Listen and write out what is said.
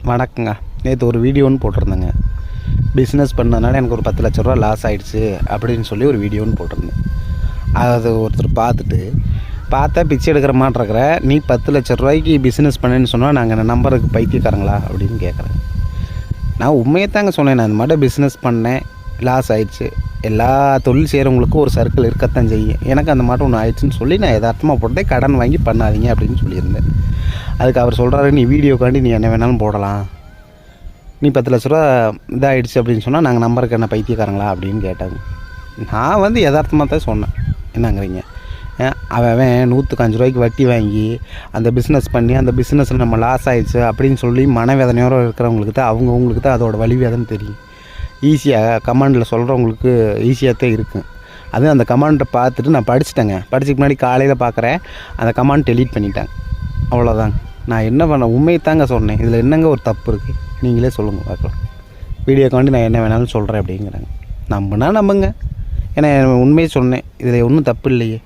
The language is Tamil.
வணக்கங்க. நேற்று ஒரு வீடியோன்னு போட்டிருந்தேங்க. பிஸ்னஸ் பண்ணதுனால எனக்கு ஒரு 10 லட்ச ரூபா லாஸ் ஆகிடுச்சு அப்படின்னு சொல்லி ஒரு வீடியோன்னு போட்டிருந்தேன். அது ஒருத்தர் பார்த்தா பிச்சை எடுக்கிற மாட்டிருக்கிற, நீ 10 லட்ச ரூபாய்க்கு பிஸ்னஸ் பண்ணேன்னு சொன்னால் நாங்கள் நம்பருக்கு பைத்தியக்காரங்களா அப்படின்னு கேட்குறேன். நான் உண்மையை தாங்க சொன்னேன். நான் இந்த மாதிரி பிஸ்னஸ் பண்ணேன், லாஸ் ஆகிடுச்சு. எல்லா தொழில் செய்கிறவங்களுக்கும் ஒரு சர்க்கிள் இருக்கத்தான் செய்யும். எனக்கு அந்த மாதிரி ஒன்று ஆயிடுச்சுன்னு சொல்லி நான் யதார்த்தமாக போட்டேன். கடன் வாங்கி பண்ணாதீங்க அப்படின்னு சொல்லியிருந்தேன். அதுக்கு அவர் சொல்கிறாரு, நீ வீடியோக்காண்டி நீ என்ன வேணாலும் போடலாம், நீ 10 லட்ச ரூபா இதாகிடுச்சு அப்படின்னு சொன்னால் நாங்கள் நம்பருக்கு என்ன பைத்தியக்காரங்களா அப்படின்னு கேட்டாங்க. நான் யதார்த்தமாக தான் சொன்னேன். என்னங்கிறீங்க, அவன் 105 ரூபாய்க்கு வட்டி வாங்கி அந்த பிஸ்னஸ் பண்ணி அந்த பிஸ்னஸில் நம்ம லாஸ் ஆகிடுச்சு அப்படின்னு சொல்லி மனவேதனையோடு இருக்கிறவங்களுக்கு தான் அவங்களுக்கு தான் அதோட வலி வேதனை தெரியும். ஈஸியாக கமாண்டில் சொல்கிறவங்களுக்கு ஈஸியாக தான் இருக்கும். அதுவும் அந்த கமாண்டை பார்த்துட்டு நான் படிச்சுட்டேங்க. படிச்சுக்கு முன்னாடி காலையில் பார்க்குறேன், அந்த கமாண்ட் டெலீட் பண்ணிட்டாங்க. அவ்வளோதாங்க. நான் என்ன பண்ண, உண்மையை தாங்க சொன்னேன். இதில் என்னங்க ஒரு தப்பு இருக்குது, நீங்களே சொல்லுங்கள் பார்க்கலாம். வீடியோக்காண்டி நான் என்ன வேணாலும் சொல்கிறேன் அப்படிங்கிறாங்க. நம்புனா நம்புங்க, ஏன்னா உண்மையை சொன்னேன். இதில் ஒன்றும் தப்பு இல்லையே.